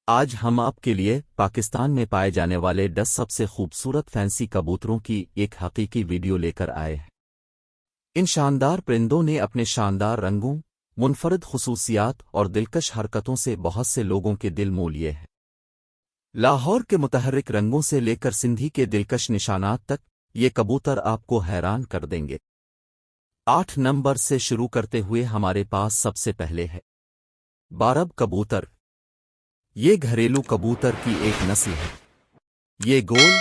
آج ہم آپ کے لیے پاکستان میں پائے جانے والے 10 سب سے خوبصورت فینسی کبوتروں کی ایک حقیقی ویڈیو لے کر آئے ہیں۔ ان شاندار پرندوں نے اپنے شاندار رنگوں، منفرد خصوصیات اور دلکش حرکتوں سے بہت سے لوگوں کے دل مول لیے ہیں۔ لاہور کے متحرک رنگوں سے لے کر سندھی کے دلکش نشانات تک یہ کبوتر آپ کو حیران کر دیں گے۔ 8 نمبر سے شروع کرتے ہوئے ہمارے پاس سب سے پہلے ہے بارب کبوتر۔ یہ گھریلو کبوتر کی ایک نسل ہے۔ یہ گول،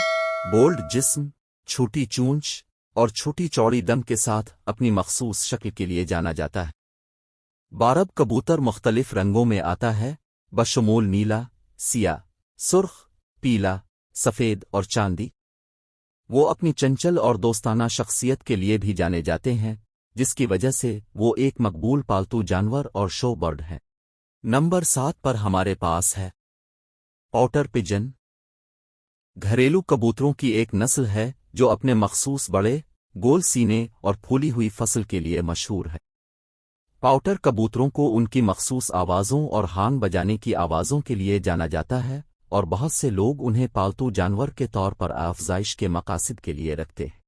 بولڈ جسم، چھوٹی چونچ اور چھوٹی چوڑی دم کے ساتھ اپنی مخصوص شکل کے لیے جانا جاتا ہے۔ بارب کبوتر مختلف رنگوں میں آتا ہے، بشمول نیلا، سیاہ، سرخ، پیلا، سفید اور چاندی۔ وہ اپنی چنچل اور دوستانہ شخصیت کے لیے بھی جانے جاتے ہیں، جس کی وجہ سے وہ ایک مقبول پالتو جانور اور شو برڈ ہیں۔ نمبر 7 پر ہمارے پاس ہے پاؤٹر پجن۔ گھریلو کبوتروں کی ایک نسل ہے جو اپنے مخصوص بڑے، گول سینے اور پھولی ہوئی فصل کے لیے مشہور ہے۔ پاؤٹر کبوتروں کو ان کی مخصوص آوازوں اور ہانگ بجانے کی آوازوں کے لیے جانا جاتا ہے، اور بہت سے لوگ انہیں پالتو جانور کے طور پر افزائش کے مقاصد کے لیے رکھتے ہیں۔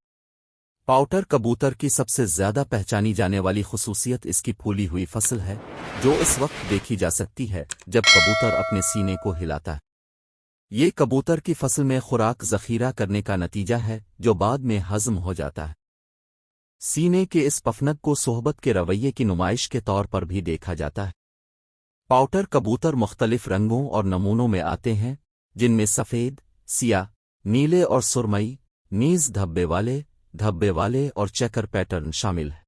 پاؤٹر کبوتر کی سب سے زیادہ پہچانی جانے والی خصوصیت اس کی پھولی ہوئی فصل ہے، جو اس وقت دیکھی جا سکتی ہے جب کبوتر اپنے سینے کو ہلاتا ہے۔ یہ کبوتر کی فصل میں خوراک ذخیرہ کرنے کا نتیجہ ہے جو بعد میں ہضم ہو جاتا ہے۔ سینے کے اس پفنگ کو صحبت کے رویے کی نمائش کے طور پر بھی دیکھا جاتا ہے۔ پاؤٹر کبوتر مختلف رنگوں اور نمونوں میں آتے ہیں، جن میں سفید، سیاہ، نیلے اور سرمئی، نیز دھبے والے اور چیکر پیٹرن شامل ہے۔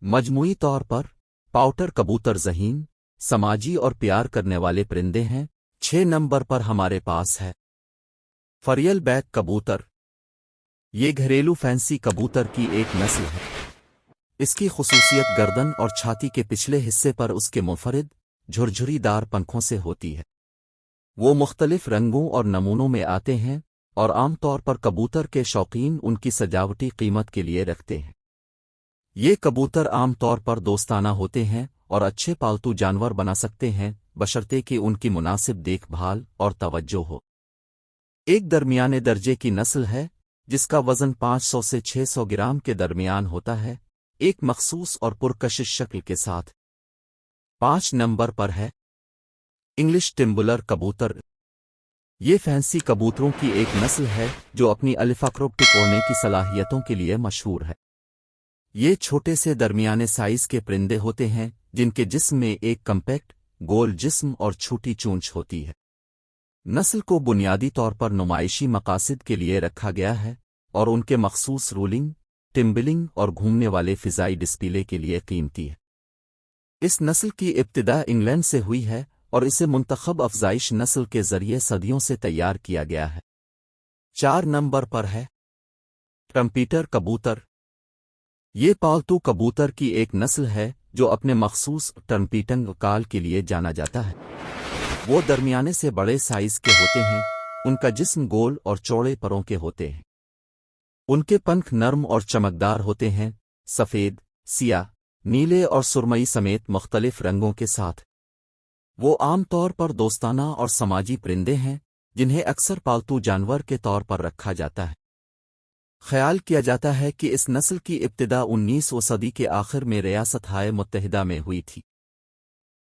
مجموعی طور پر پاؤٹر کبوتر ذہین، سماجی اور پیار کرنے والے پرندے ہیں۔ 6 نمبر پر ہمارے پاس ہے فریل بیک کبوتر۔ یہ گھریلو فینسی کبوتر کی ایک نسل ہے۔ اس کی خصوصیت گردن اور چھاتی کے پچھلے حصے پر اس کے منفرد، جھرجھری دار پنکھوں سے ہوتی ہے۔ وہ مختلف رنگوں اور نمونوں میں آتے ہیں، اور عام طور پر کبوتر کے شوقین ان کی سجاوٹی قیمت کے لیے رکھتے ہیں۔ یہ کبوتر عام طور پر دوستانہ ہوتے ہیں اور اچھے پالتو جانور بنا سکتے ہیں، بشرطے کہ ان کی مناسب دیکھ بھال اور توجہ ہو۔ ایک درمیانے درجے کی نسل ہے جس کا وزن 500 سے 600 گرام کے درمیان ہوتا ہے، ایک مخصوص اور پرکشش شکل کے ساتھ۔ 5 نمبر پر ہے انگلش ٹمبلر کبوتر۔ یہ فینسی کبوتروں کی ایک نسل ہے جو اپنی الفاکروپٹک اڑنے کی صلاحیتوں کے لیے مشہور ہے۔ یہ چھوٹے سے درمیانے سائز کے پرندے ہوتے ہیں جن کے جسم میں ایک کمپیکٹ، گول جسم اور چھوٹی چونچ ہوتی ہے۔ نسل کو بنیادی طور پر نمائشی مقاصد کے لیے رکھا گیا ہے، اور ان کے مخصوص رولنگ، ٹمبلنگ اور گھومنے والے فضائی ڈسپلے کے لیے قیمتی ہے۔ اس نسل کی ابتدا انگلینڈ سے ہوئی ہے، اور اسے منتخب افزائش نسل کے ذریعے صدیوں سے تیار کیا گیا ہے۔ 4 نمبر پر ہے ٹرمپیٹر کبوتر۔ یہ پالتو کبوتر کی ایک نسل ہے جو اپنے مخصوص ٹرمپیٹنگ کال کے لیے جانا جاتا ہے۔ وہ درمیانے سے بڑے سائز کے ہوتے ہیں، ان کا جسم گول اور چوڑے پروں کے ہوتے ہیں۔ ان کے پنکھ نرم اور چمکدار ہوتے ہیں، سفید، سیاہ، نیلے اور سرمئی سمیت مختلف رنگوں کے ساتھ۔ وہ عام طور پر دوستانہ اور سماجی پرندے ہیں جنہیں اکثر پالتو جانور کے طور پر رکھا جاتا ہے۔ خیال کیا جاتا ہے کہ اس نسل کی ابتدا 19ویں صدی کے آخر میں ریاستہائے متحدہ میں ہوئی تھی۔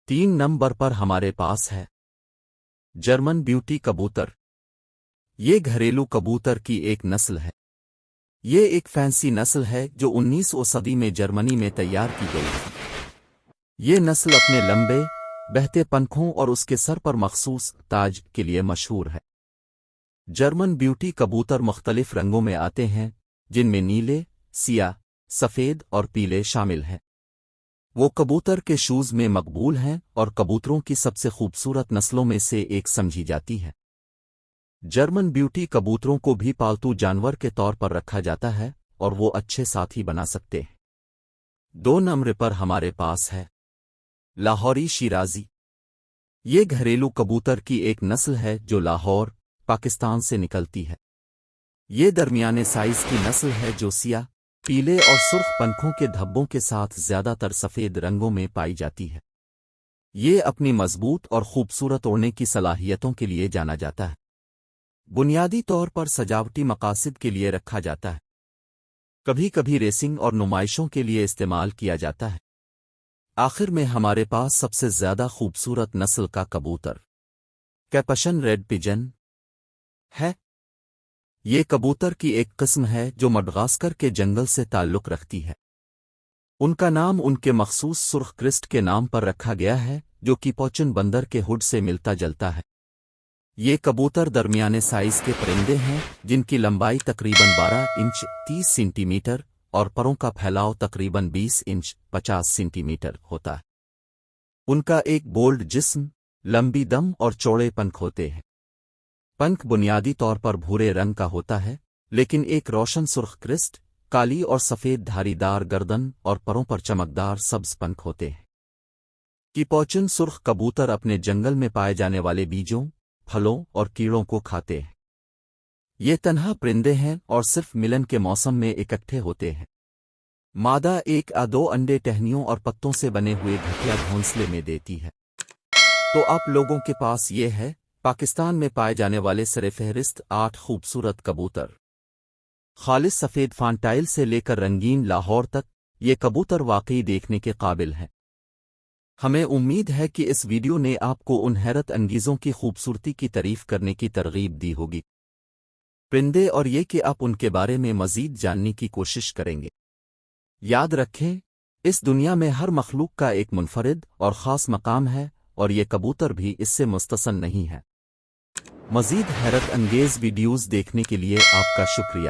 3 نمبر پر ہمارے پاس ہے جرمن بیوٹی کبوتر۔ یہ گھریلو کبوتر کی ایک نسل ہے۔ یہ ایک فینسی نسل ہے جو 19ویں صدی میں جرمنی میں تیار کی گئی تھی۔ یہ نسل اپنے لمبے، بہتے پنکھوں اور اس کے سر پر مخصوص تاج کے لیے مشہور ہے۔ جرمن بیوٹی کبوتر مختلف رنگوں میں آتے ہیں، جن میں نیلے، سیاہ، سفید اور پیلے شامل ہیں۔ وہ کبوتر کے شوز میں مقبول ہیں اور کبوتروں کی سب سے خوبصورت نسلوں میں سے ایک سمجھی جاتی ہے۔ جرمن بیوٹی کبوتروں کو بھی پالتو جانور کے طور پر رکھا جاتا ہے، اور وہ اچھے ساتھی بنا سکتے ہیں۔ 2 نمبر پر ہمارے پاس ہے لاہوری شیرازی۔ یہ گھریلو کبوتر کی ایک نسل ہے جو لاہور، پاکستان سے نکلتی ہے۔ یہ درمیانے سائز کی نسل ہے جو سیاہ، پیلے اور سرخ پنکھوں کے دھبوں کے ساتھ زیادہ تر سفید رنگوں میں پائی جاتی ہے۔ یہ اپنی مضبوط اور خوبصورت اڑنے کی صلاحیتوں کے لیے جانا جاتا ہے۔ بنیادی طور پر سجاوٹی مقاصد کے لیے رکھا جاتا ہے، کبھی کبھی ریسنگ اور نمائشوں کے لیے استعمال کیا جاتا ہے۔ آخر میں ہمارے پاس سب سے زیادہ خوبصورت نسل کا کبوتر کیپشن ریڈ پجن ہے۔ یہ کبوتر کی ایک قسم ہے جو مڈغاسکر کے جنگل سے تعلق رکھتی ہے۔ ان کا نام ان کے مخصوص سرخ کرسٹ کے نام پر رکھا گیا ہے جو کیپوچن بندر کے ہڈ سے ملتا جلتا ہے۔ یہ کبوتر درمیانے سائز کے پرندے ہیں جن کی لمبائی تقریباً 12 انچ 30 سینٹی میٹر اور پروں کا پھیلاؤ تقریباً 20 انچ 50 سینٹی میٹر ہوتا ہے۔ ان کا ایک بولڈ جسم، لمبی دم اور چوڑے پنکھ ہوتے ہیں۔ پنکھ بنیادی طور پر بھورے رنگ کا ہوتا ہے، لیکن ایک روشن سرخ کرسٹ، کالی اور سفید دھاری دار گردن اور پروں پر چمکدار سبز پنکھ ہوتے ہیں۔ کیپوچن سرخ کبوتر اپنے جنگل میں پائے جانے والے بیجوں، پھلوں اور کیڑوں کو کھاتے ہیں۔ یہ تنہا پرندے ہیں اور صرف ملن کے موسم میں اکٹھے ہوتے ہیں۔ مادہ 1 یا 2 انڈے ٹہنیوں اور پتوں سے بنے ہوئے گھٹیا گھونسلے میں دیتی ہے۔ تو آپ لوگوں کے پاس یہ ہے پاکستان میں پائے جانے والے سرفہرست 8 خوبصورت کبوتر۔ خالص سفید فانٹائل سے لے کر رنگین لاہور تک، یہ کبوتر واقعی دیکھنے کے قابل ہیں۔ ہمیں امید ہے کہ اس ویڈیو نے آپ کو ان حیرت انگیزوں کی خوبصورتی کی تعریف کرنے کی ترغیب دی ہوگی، پرندے، اور یہ کہ آپ ان کے بارے میں مزید جاننے کی کوشش کریں گے۔ یاد رکھیں، اس دنیا میں ہر مخلوق کا ایک منفرد اور خاص مقام ہے، اور یہ کبوتر بھی اس سے مستثن نہیں ہے۔ مزید حیرت انگیز ویڈیوز دیکھنے کے لیے آپ کا شکریہ۔